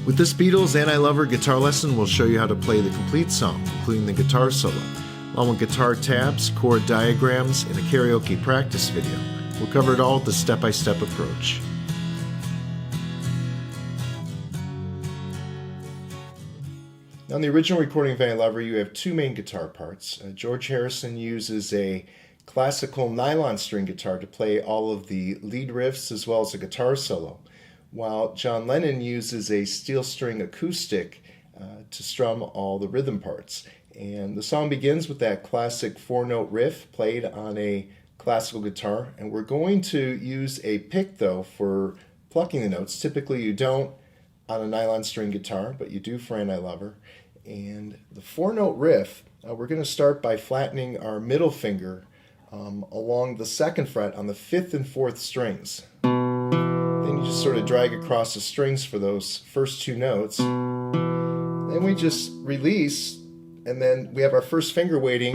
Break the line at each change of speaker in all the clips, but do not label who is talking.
With this Beatles and I Love Her guitar lesson, we'll show you how to play the complete song, including the guitar solo, along with guitar tabs, chord diagrams, and a karaoke practice video. We'll cover it all with the step-by-step approach. Now, in the original recording of I Love Her, you have two main guitar parts. George Harrison uses a classical nylon string guitar to play all of the lead riffs as well as a guitar solo, while John Lennon uses a steel string acoustic to strum all the rhythm parts. And the song begins with that classic four-note riff played on a classical guitar, and we're going to use a pick though for plucking the notes. Typically you don't on a nylon string guitar, but you do for And I Love Her. And the four-note riff, we're going to start by flattening our middle finger along the second fret on the 5th and 4th strings. Then you just sort of drag across the strings for those first two notes. Then we just release, and then we have our first finger waiting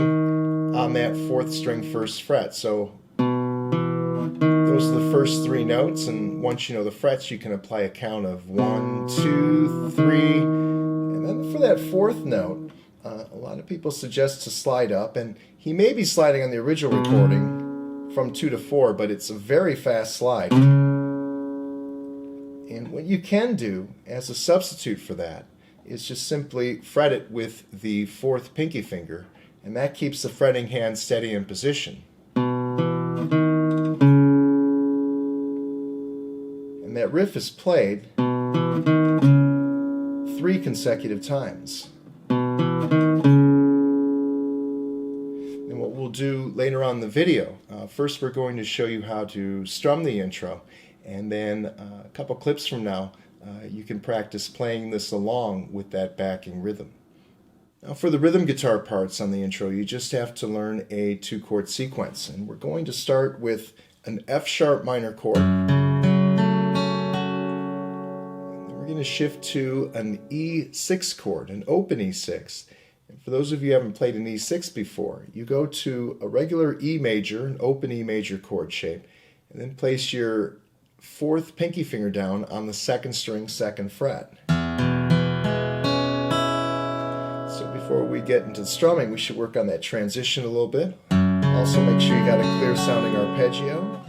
on that 4th string 1st fret. So those are the first three notes, and once you know the frets, you can apply a count of 1, 2, 3, and then for that 4th note, a lot of people suggest to slide up, and he may be sliding on the original recording from 2 to 4, but it's a very fast slide. And what you can do as a substitute for that is just simply fret it with the 4th pinky finger, and that keeps the fretting hand steady in position. And that riff is played 3 consecutive times. And what we'll do later on in the video, first we're going to show you how to strum the intro, and then a couple clips from now you can practice playing this along with that backing rhythm. Now for the rhythm guitar parts on the intro, you just have to learn a 2-chord sequence, and we're going to start with an F sharp minor chord. We're going to shift to an E6 chord, an open E6. And for those of you who haven't played an E6 before, you go to a regular E major, an open E major chord shape, and then place your 4th pinky finger down on the 2nd string, 2nd fret. So before we get into the strumming, we should work on that transition a little bit. Also make sure you got a clear sounding arpeggio.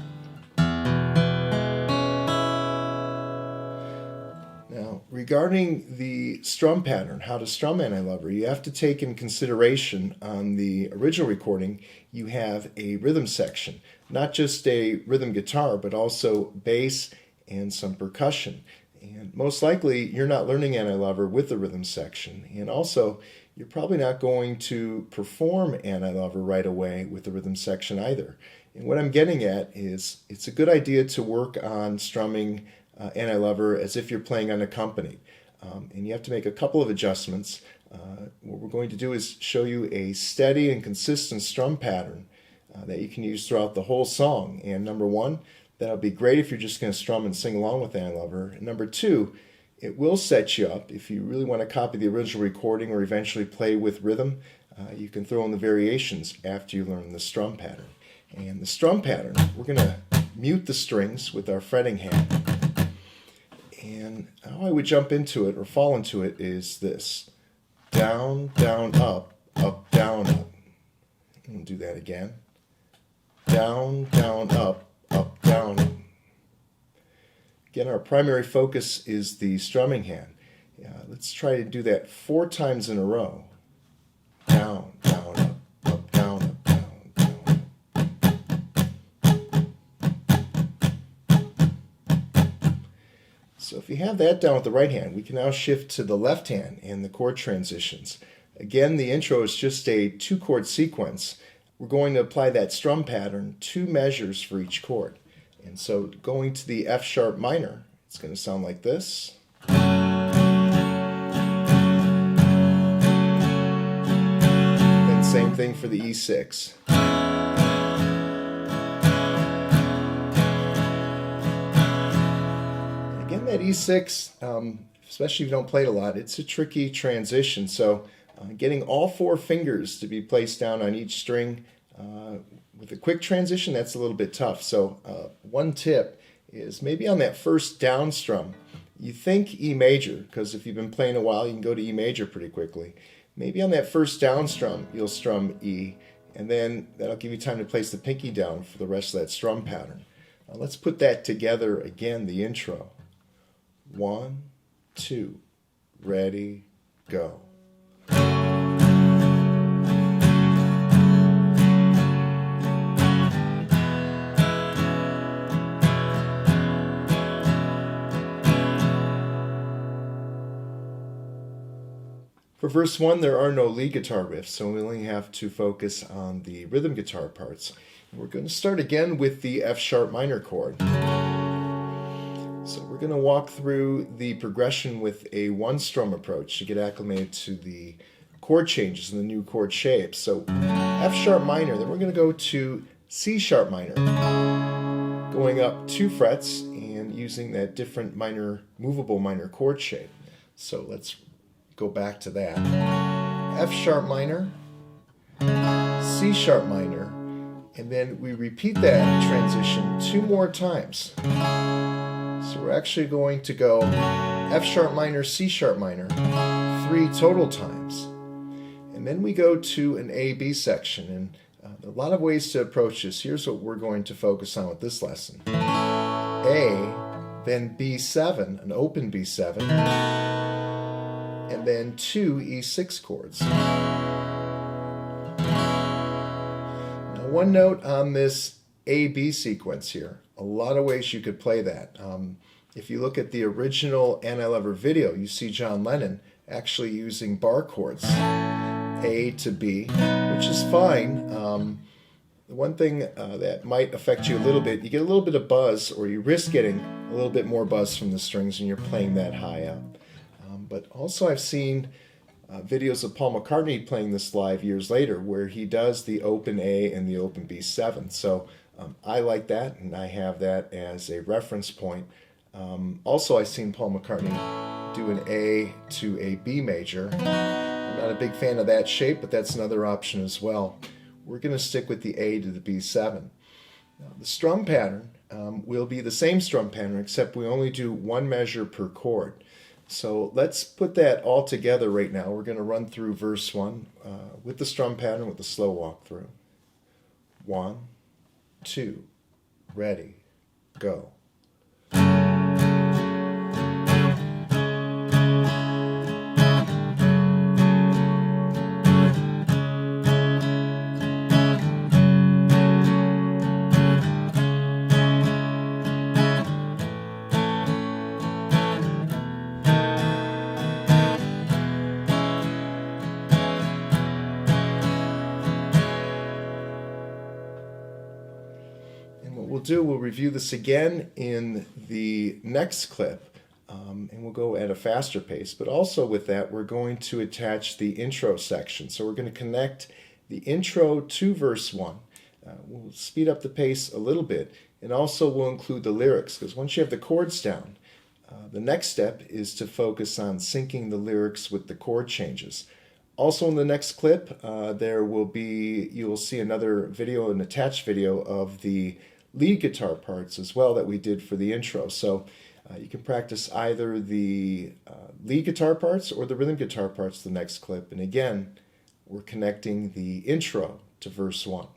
Now, regarding the strum pattern, how to strum And I Love Her, you have to take in consideration on the original recording, you have a rhythm section. Not just a rhythm guitar, but also bass and some percussion. And most likely, you're not learning And I Love Her with the rhythm section. And also, you're probably not going to perform And I Love Her right away with the rhythm section either. And what I'm getting at is, it's a good idea to work on strumming And I Love Her as if you're playing unaccompanied. And you have to make a couple of adjustments. What we're going to do is show you a steady and consistent strum pattern that you can use throughout the whole song. And number one, that'll be great if you're just going to strum and sing along with And I Love Her. And number two, it will set you up if you really want to copy the original recording or eventually play with rhythm. You can throw in the variations after you learn the strum pattern. And the strum pattern, we're going to mute the strings with our fretting hand. And how I would jump into it or fall into it is this: down, down, up, down, up. We'll do that again. Down, down, up, down, up. Again, our primary focus is the strumming hand. Let's try to do that 4 times in a row. Down, down, up, down, up, down, down. So if you have that down with the right hand, we can now shift to the left hand and the chord transitions. Again, the intro is just a 2-chord sequence. We're going to apply that strum pattern 2 measures for each chord. And so going to the F sharp minor, it's going to sound like this. And same thing for the E6. And again, that E6, especially if you don't play it a lot, it's a tricky transition. So getting all 4 fingers to be placed down on each string with a quick transition, that's a little bit tough. So one tip is maybe on that first down strum, You think E major, because if you've been playing a while, you can go to E major pretty quickly. Maybe on that first down strum, you'll strum E, and then that'll give you time to place the pinky down for the rest of that strum pattern. Now let's put that together again, the intro. 1, 2, ready, go. For verse 1, there are no lead guitar riffs, so we only have to focus on the rhythm guitar parts. We're going to start again with the F sharp minor chord. So we're going to walk through the progression with a one strum approach to get acclimated to the chord changes and the new chord shapes. So F sharp minor, then we're going to go to C sharp minor, going up 2 frets and using that different minor, movable minor chord shape. So let's go back to that. F sharp minor, C sharp minor, and then we repeat that transition 2 more times. So we're actually going to go F sharp minor, C sharp minor 3 total times. And then we go to an A-B section, and a lot of ways to approach this. Here's what we're going to focus on with this lesson. A, then B7, an open B7, and then 2 E6 chords. Now, one note on this A-B sequence here, a lot of ways you could play that. If you look at the original And I Love Her video, you see John Lennon actually using bar chords, A to B, which is fine. The one thing that might affect you a little bit, you get a little bit of buzz, or you risk getting a little bit more buzz from the strings when you're playing that high up. But also I've seen videos of Paul McCartney playing this live years later where he does the open A and the open B7. So I like that, and I have that as a reference point. Also I've seen Paul McCartney do an A to a B major. I'm not a big fan of that shape, but that's another option as well. We're going to stick with the A to the B7. Now, the strum pattern will be the same strum pattern, except we only do 1 measure per chord. So let's put that all together right now. We're going to run through verse 1 with the strum pattern with the slow walkthrough. 1, 2, ready, go. We'll review this again in the next clip, and we'll go at a faster pace. But also with that, we're going to attach the intro section. So we're going to connect the intro to verse 1. We'll speed up the pace a little bit, and also we'll include the lyrics, because once you have the chords down, the next step is to focus on syncing the lyrics with the chord changes. Also in the next clip, you will see another video, an attached video of the lead guitar parts as well that we did for the intro. So you can practice either the lead guitar parts or the rhythm guitar parts the next clip. And again, we're connecting the intro to verse 1.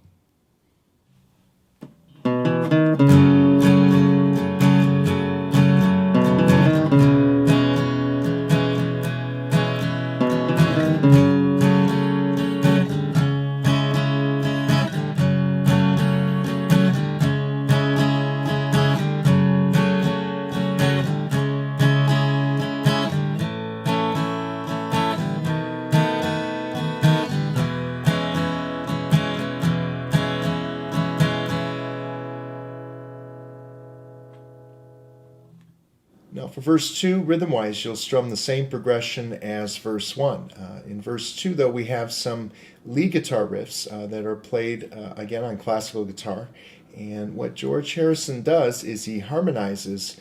Now for verse 2, rhythm-wise, you'll strum the same progression as verse 1. In verse 2, though, we have some lead guitar riffs that are played, again, on classical guitar. And what George Harrison does is he harmonizes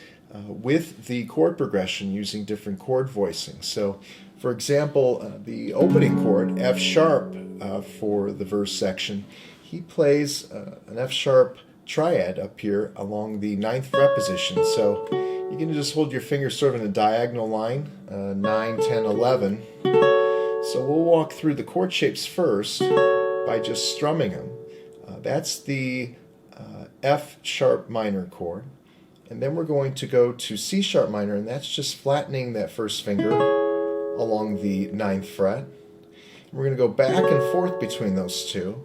with the chord progression using different chord voicing. So, for example, the opening chord, F sharp, for the verse section, he plays an F sharp triad up here along the 9th fret position. So You can just hold your fingers sort of in a diagonal line, 9, 10, 11. So we'll walk through the chord shapes first by just strumming them. That's the F sharp minor chord. And then we're going to go to C sharp minor, and that's just flattening that first finger along the 9th fret. We're going to go back and forth between those two.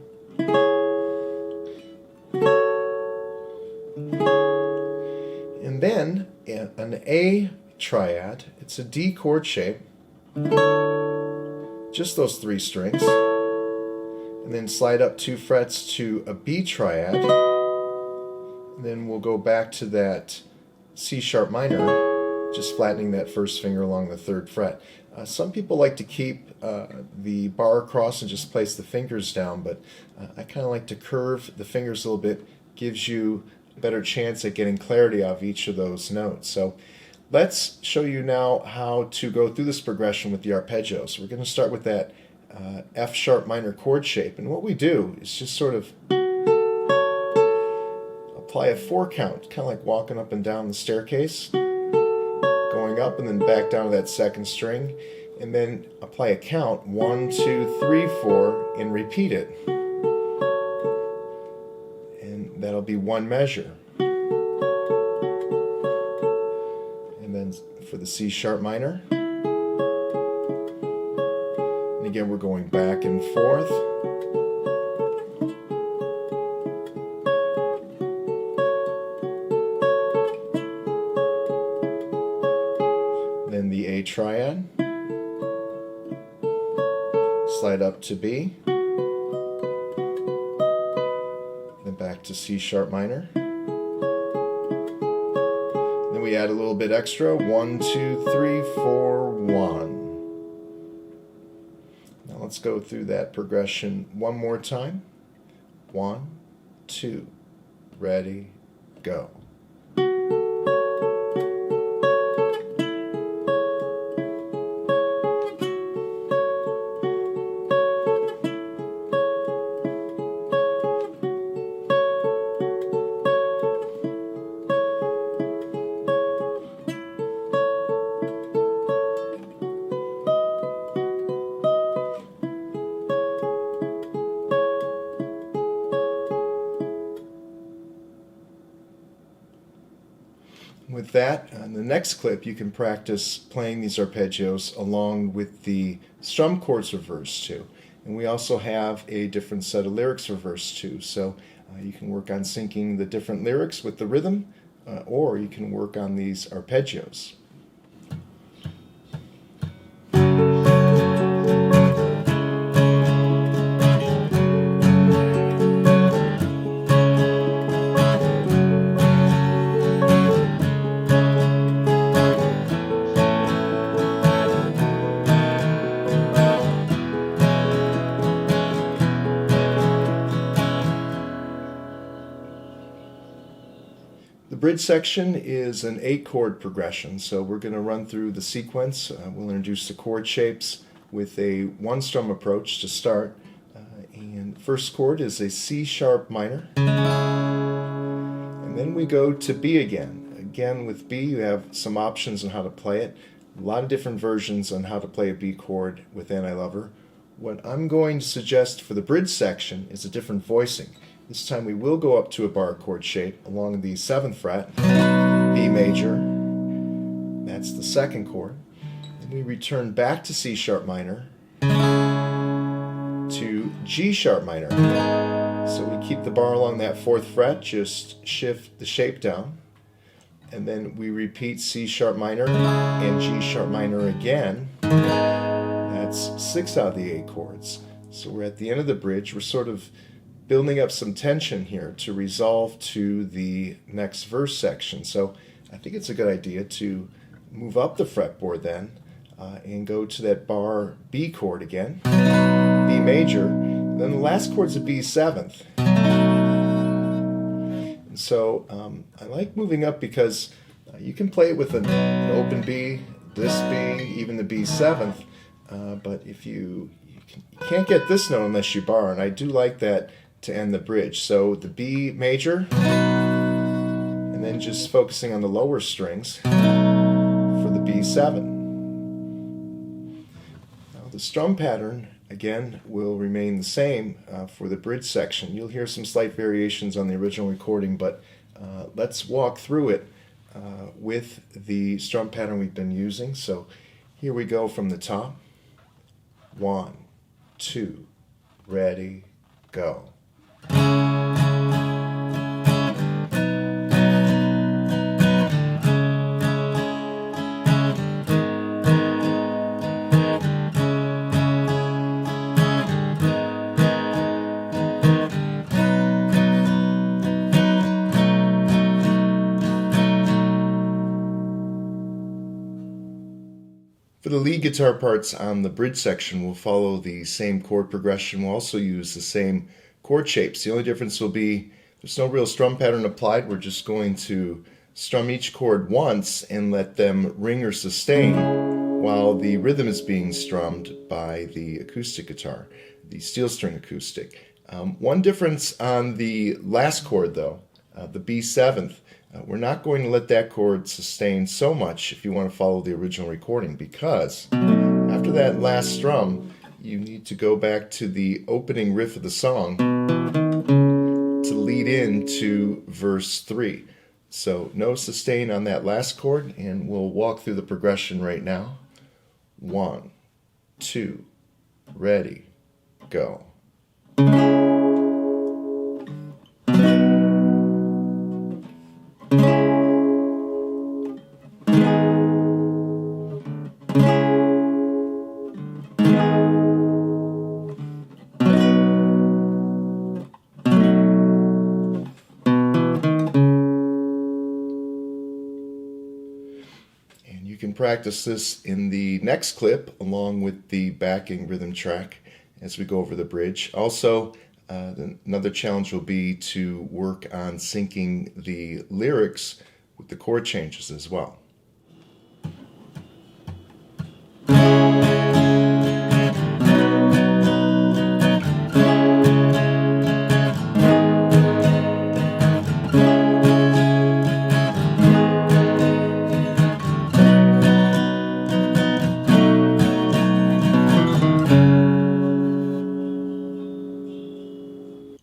And then an A triad, it's a D chord shape, just those 3 strings, and then slide up 2 frets to a B triad, and then we'll go back to that C sharp minor, just flattening that first finger along the 3rd fret. Some people like to keep the bar across and just place the fingers down, but I kind of like to curve the fingers a little bit. Gives you a better chance at getting clarity out of each of those notes. So let's show you now how to go through this progression with the arpeggio. So we're going to start with that F sharp minor chord shape, and what we do is just sort of apply a 4 count, kind of like walking up and down the staircase, going up and then back down to that 2nd string, and then apply a count 1, 2, 3, 4, and repeat it. And that'll be 1 measure. And then for the C sharp minor, and again we're going back and forth. Then the A triad, slide up to B, then back to C sharp minor. Then we add a little bit extra, 1, 2, 3, 4, 1. Now let's go through that progression one more time. 1, 2, ready, go. With that, in the next clip you can practice playing these arpeggios along with the strum chords reversed too. And we also have a different set of lyrics reversed too. So you can work on syncing the different lyrics with the rhythm, or you can work on these arpeggios. The bridge section is an 8-chord progression, so we're going to run through the sequence. We'll introduce the chord shapes with a 1-strum approach to start. And the first chord is a C sharp minor. And then we go to B again. Again, with B you have some options on how to play it. A lot of different versions on how to play a B chord with And I Love Her. What I'm going to suggest for the bridge section is a different voicing. This time we will go up to a bar chord shape along the 7th fret, B major, that's the 2nd chord. Then we return back to C sharp minor to G sharp minor. So we keep the bar along that 4th fret, just shift the shape down, and then we repeat C sharp minor and G sharp minor again. That's 6 out of the 8 chords. So we're at the end of the bridge. We're sort of building up some tension here to resolve to the next verse section. So I think it's a good idea to move up the fretboard then and go to that bar B chord again, B major, and then the last chord's a B 7th. And so I like moving up because you can play it with an open B, this B, even the B 7th, but if you can't get this note unless you bar, and I do like that to end the bridge. So the B major, and then just focusing on the lower strings for the B7. Now the strum pattern, again, will remain the same for the bridge section. You'll hear some slight variations on the original recording, but let's walk through it with the strum pattern we've been using. So here we go from the top. 1, 2, ready, go. For the lead guitar parts on the bridge section, we'll follow the same chord progression. We'll also use the same chord shapes. The only difference will be there's no real strum pattern applied. We're just going to strum each chord once and let them ring or sustain while the rhythm is being strummed by the acoustic guitar, the steel string acoustic. One difference on the last chord, though, the B7th, we're not going to let that chord sustain so much if you want to follow the original recording, because after that last strum, you need to go back to the opening riff of the song to lead into verse 3. So no sustain on that last chord, and we'll walk through the progression right now. 1, 2, ready, go. You can practice this in the next clip along with the backing rhythm track as we go over the bridge. Also, another challenge will be to work on syncing the lyrics with the chord changes as well.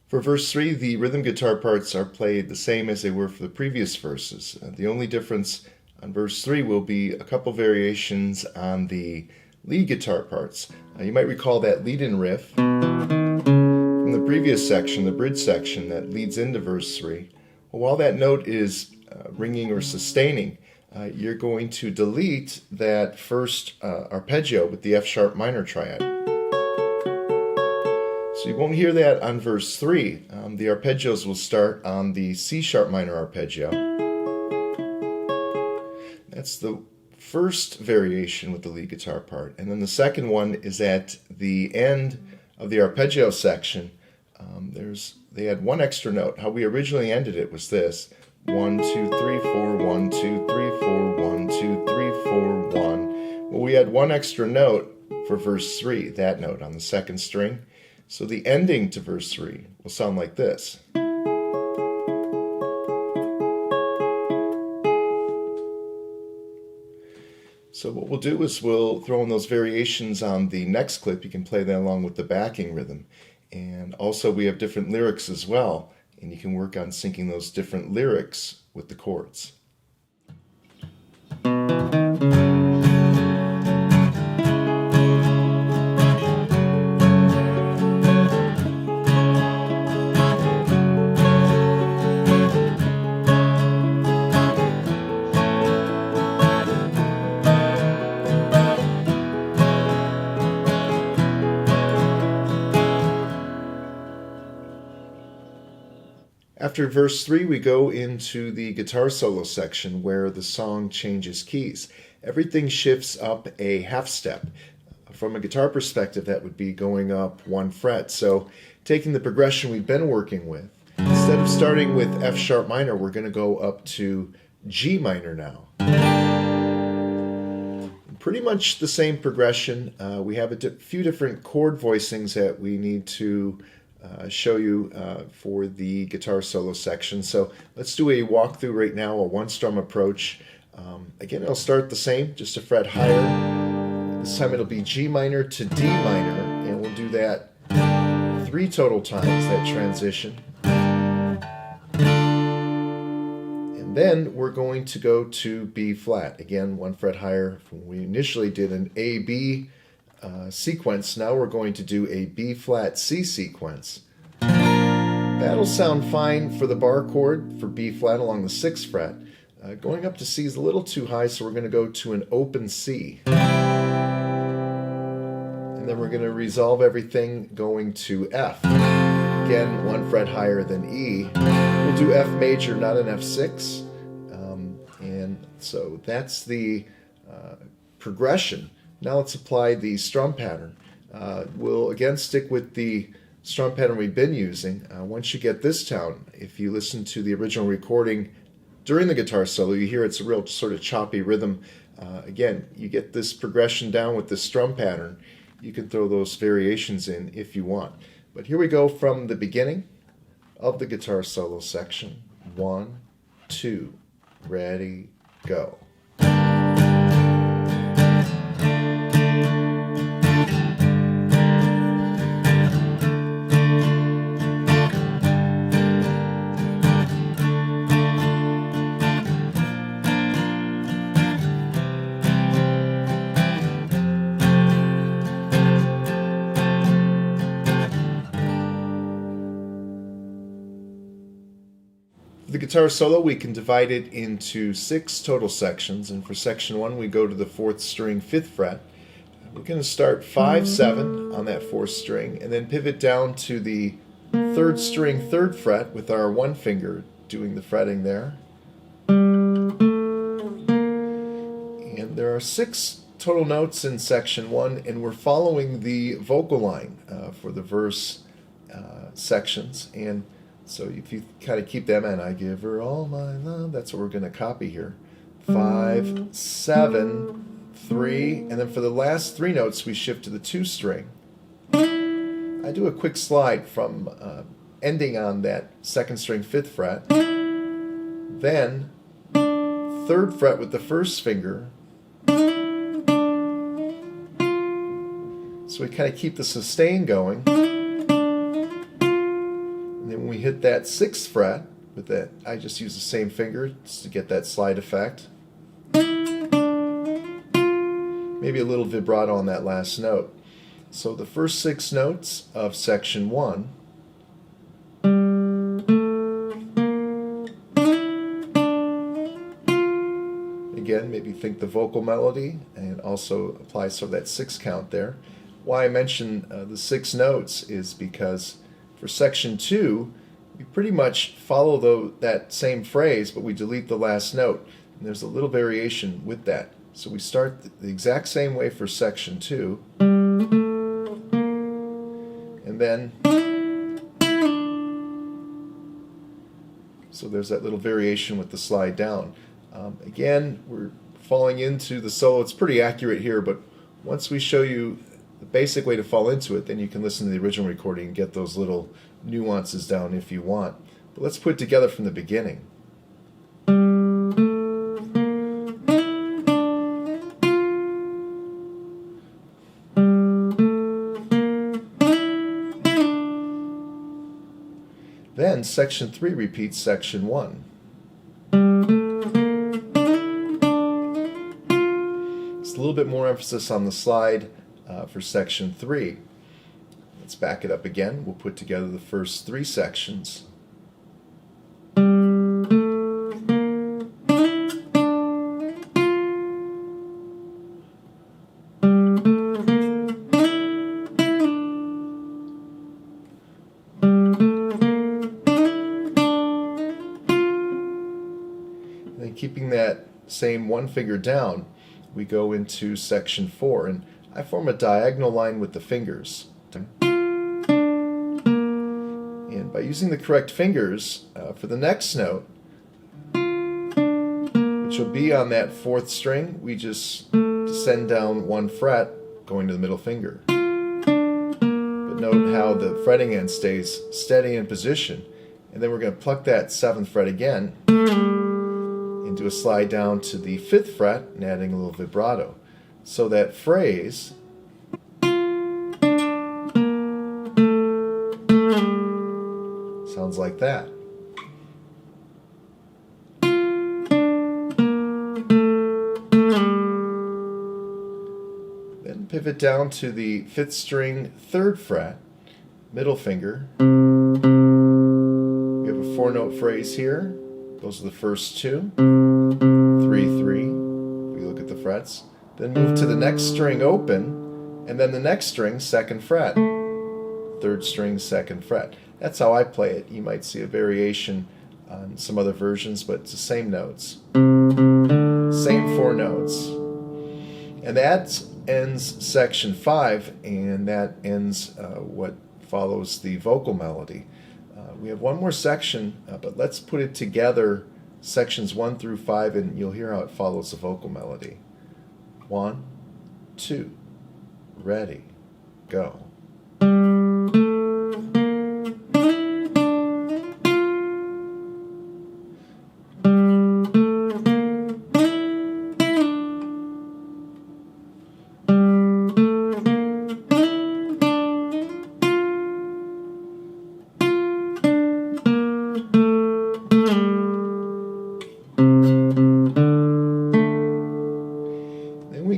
For verse 3, the rhythm guitar parts are played the same as they were for the previous verses. The only difference on verse 3 will be a couple variations on the lead guitar parts. You might recall that lead-in riff from the previous section, the bridge section that leads into verse 3. Well, while that note is ringing or sustaining, you're going to delete that first arpeggio with the F sharp minor triad. So you won't hear that on verse 3. The arpeggios will start on the C sharp minor arpeggio. That's the first variation with the lead guitar part. And then the second one is at the end of the arpeggio section. They had one extra note. How we originally ended it was this. 1, 2, 3, 4, 1, 2, 3, 4, 1, 2, 3, 4, 1. Well, we had one extra note for verse 3, that note on the second string. So the ending to verse 3 will sound like this. So what we'll do is we'll throw in those variations on the next clip. You can play that along with the backing rhythm. And also we have different lyrics as well, and you can work on syncing those different lyrics with the chords. After verse 3, we go into the guitar solo section where the song changes keys. Everything shifts up a half step. From a guitar perspective, that would be going up one fret. So taking the progression we've been working with, instead of starting with F sharp minor, we're going to go up to G minor now. Pretty much the same progression. We have a few different chord voicings that we need to show you for the guitar solo section. So let's do a walkthrough right now, a one strum approach. Again, it'll start the same, just a fret higher. This time it'll be G minor to D minor, and we'll do that 3 total times, that transition. And then we're going to go to B flat. Again, 1 fret higher. We initially did an A-B sequence. Now we're going to do a B flat C sequence. That'll sound fine for the bar chord for B flat along the 6th fret. Going up to C is a little too high, so we're going to go to an open C. And then we're going to resolve everything going to F. Again, 1 fret higher than E. We'll do F major, not an F6. And so that's the progression. Now let's apply the strum pattern. We'll again stick with the strum pattern we've been using. Once you get this down, if you listen to the original recording during the guitar solo, you hear it's a real sort of choppy rhythm. Again, you get this progression down with the strum pattern. You can throw those variations in if you want. But here we go from the beginning of the guitar solo section. 1, 2, ready, go. The guitar solo, we can divide it into 6 total sections, and for section 1 we go to the 4th string 5th fret. We're going to start 5, 7 on that 4th string and then pivot down to the 3rd string 3rd fret with our 1 finger doing the fretting there. And there are 6 total notes in section 1, and we're following the vocal line for the verse sections. And so if you kind of keep them in, I give her all my love, that's what we're going to copy here. 5, 7, 3, and then for the last 3 notes we shift to the 2 string. I do a quick slide from ending on that 2nd string 5th fret, then 3rd fret with the 1st finger. So we kind of keep the sustain going. When we hit that 6th fret with that, I just use the same finger just to get that slide effect. Maybe a little vibrato on that last note. So the first 6 notes of section 1. Again, maybe think the vocal melody and also apply sort of that 6 count there. Why I mention the 6 notes is because for section 2, we pretty much follow that same phrase, but we delete the last note. And there's a little variation with that. So we start the exact same way for section 2. And then, so there's that little variation with the slide down. Again, we're falling into the solo. It's pretty accurate here, but once we show you the basic way to fall into it, then you can listen to the original recording and get those little nuances down if you want. But let's put it together from the beginning. Then section 3 repeats section 1. It's a little bit more emphasis on the slide for section 3. Let's back it up again. We'll put together the first 3 sections. And then keeping that same 1 finger down, we go into section 4, and I form a diagonal line with the fingers. And by using the correct fingers for the next note, which will be on that 4th string, we just descend down 1 fret going to the middle finger. But But note how the fretting end stays steady in position. And then we're going to pluck that 7th fret again and do a slide down to the 5th fret and adding a little vibrato. So that phrase sounds like that. Then pivot down to the 5th string 3rd fret, middle finger. We have a 4-note phrase here. Those are the first two. 3, 3. We look at the frets. Then move to the next string open, and then the next string 2nd fret. 3rd string 2nd fret. That's how I play it. You might see a variation on some other versions, but it's the same notes. Same 4 notes. And that ends section 5, and that ends what follows the vocal melody. We have one more section, but let's put it together, sections 1 through 5, and you'll hear how it follows the vocal melody. 1, 2, ready, go.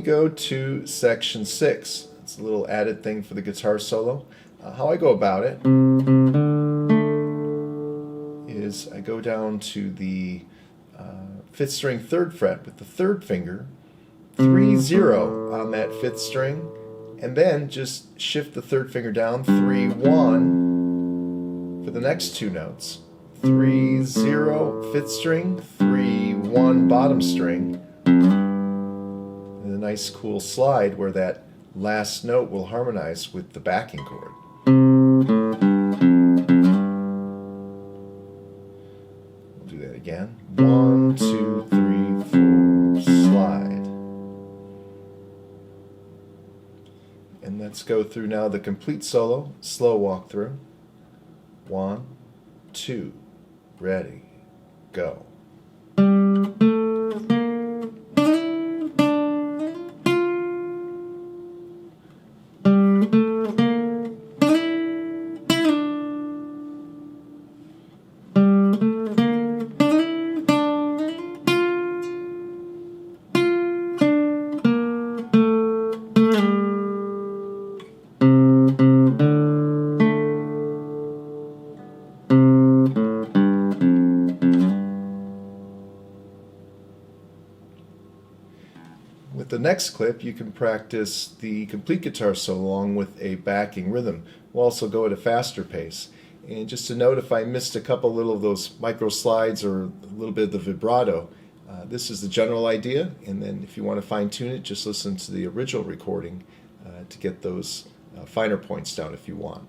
Go to section 6. It's a little added thing for the guitar solo. How I go about it is I go down to the 5th string 3rd fret with the 3rd finger, 3, 0 on that 5th string, and then just shift the 3rd finger down, 3, 1 for the next 2 notes. 3, 0, 5th string, 3, 1 bottom string. A nice cool slide where that last note will harmonize with the backing chord. We'll do that again. 1, 2, 3, 4, slide. And let's go through now the complete solo, slow walk through. 1, 2, ready, go. With the next clip, you can practice the complete guitar solo along with a backing rhythm. We'll also go at a faster pace. And just to note, if I missed a couple little of those micro slides or a little bit of the vibrato, this is the general idea. And then if you want to fine tune it, just listen to the original recording to get those finer points down if you want.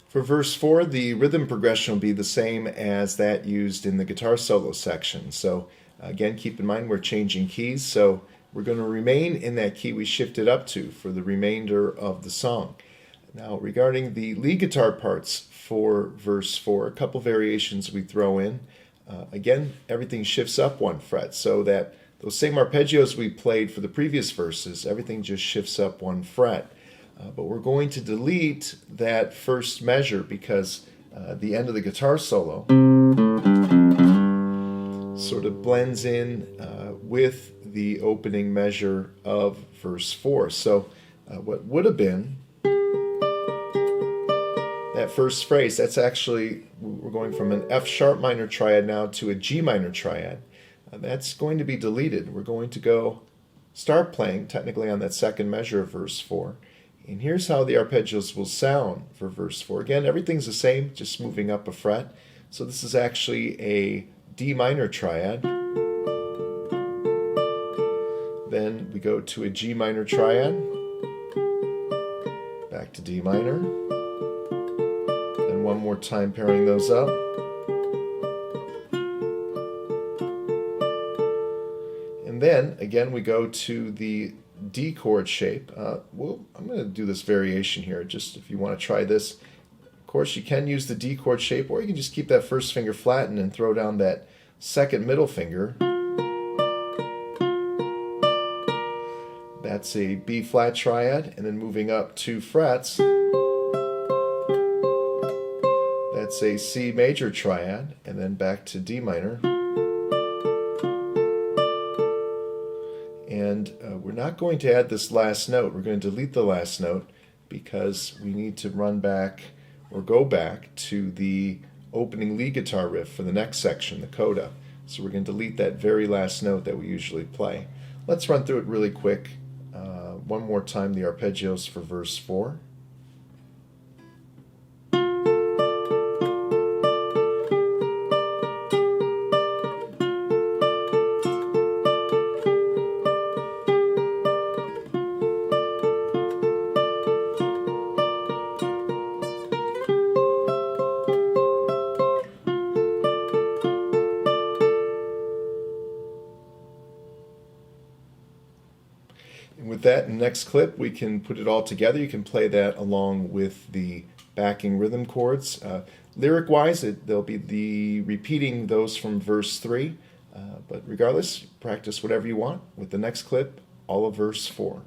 For verse 4, the rhythm progression will be the same as that used in the guitar solo section. So again, keep in mind we're changing keys, so we're going to remain in that key we shifted up to for the remainder of the song. Now regarding the lead guitar parts for verse 4, a couple variations we throw in. Again, everything shifts up 1 fret, so that those same arpeggios we played for the previous verses, everything just shifts up 1 fret. But we're going to delete that first measure because the end of the guitar solo sort of blends in with the opening measure of verse 4. So what would have been that first phrase, that's actually, we're going from an F sharp minor triad now to a G minor triad. That's going to be deleted. We're going to go start playing technically on that second measure of verse 4. And here's how the arpeggios will sound for verse 4. Again, everything's the same, just moving up a fret. So this is actually a D minor triad. Then we go to a G minor triad, back to D minor, and one more time pairing those up. And then, again, we go to the D chord shape. I'm going to do this variation here, just if you want to try this. Of course, you can use the D chord shape, or you can just keep that first finger flattened and throw down that second middle finger. That's a B flat triad, and then moving up 2 frets, that's a C major triad, and then back to D minor. And we're not going to add this last note. We're going to delete the last note because we need to run back or go back to the opening lead guitar riff for the next section, the Coda. So we're going to delete that very last note that we usually play. Let's run through it really quick. One more time, the arpeggios for verse 4. And with that, in the next clip, we can put it all together. You can play that along with the backing rhythm chords. Lyric-wise, they'll be repeating those from verse 3. But regardless, practice whatever you want. With the next clip, all of verse 4.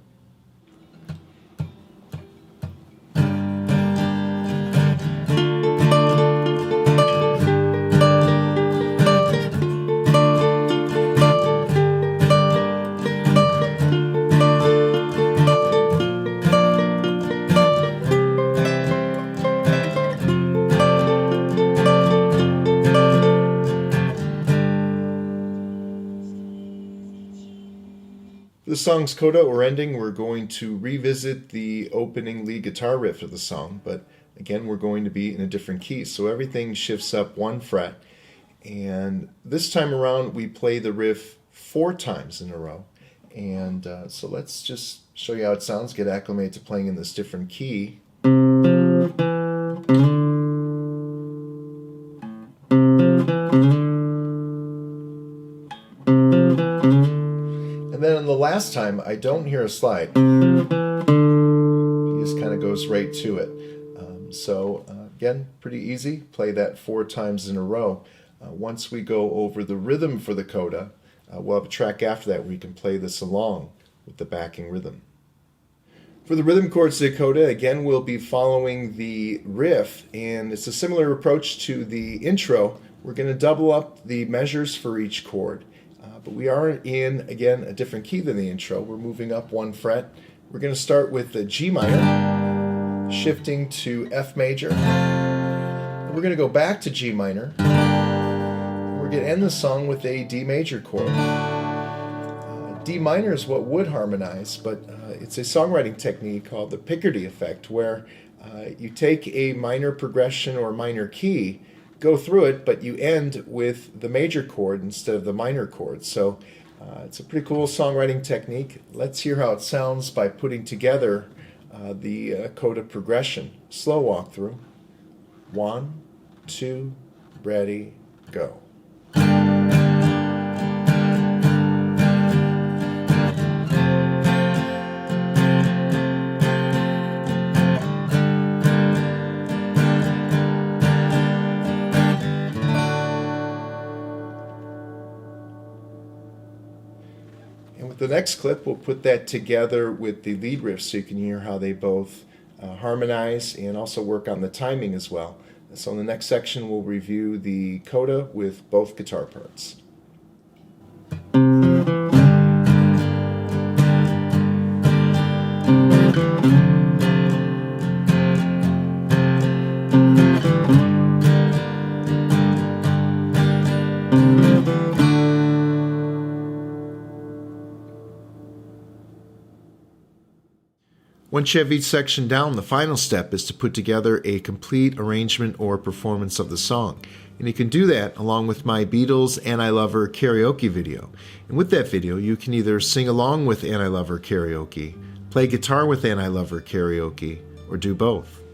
The song's Coda or ending, we're going to revisit the opening lead guitar riff of the song, but again, we're going to be in a different key. So everything shifts up 1 fret, and this time around we play the riff 4 times in a row. And so let's just show you how it sounds, get acclimated to playing in this different key. And then on the last time, I don't hear a slide. He just kind of goes right to it. Again, pretty easy. Play that 4 times in a row. Once we go over the rhythm for the Coda, we'll have a track after that where you can play this along with the backing rhythm. For the rhythm chords to the Coda, again, we'll be following the riff, and it's a similar approach to the intro. We're going to double up the measures for each chord. But we are in, again, a different key than the intro. We're moving up 1 fret. We're going to start with the G minor, shifting to F major. We're going to go back to G minor. We're going to end the song with a D major chord. D minor is what would harmonize, but it's a songwriting technique called the Picardy effect, where you take a minor progression or minor key, go through it, but you end with the major chord instead of the minor chord. So it's a pretty cool songwriting technique. Let's hear how it sounds by putting together the Coda progression. Slow walkthrough. 1, 2, ready, go. And with the next clip, we'll put that together with the lead riff so you can hear how they both harmonize and also work on the timing as well. So in the next section, we'll review the Coda with both guitar parts. Once you have each section down, the final step is to put together a complete arrangement or performance of the song. And you can do that along with my Beatles and I Love Her karaoke video. And with that video, you can either sing along with And I Love Her karaoke, play guitar with And I Love Her karaoke, or do both.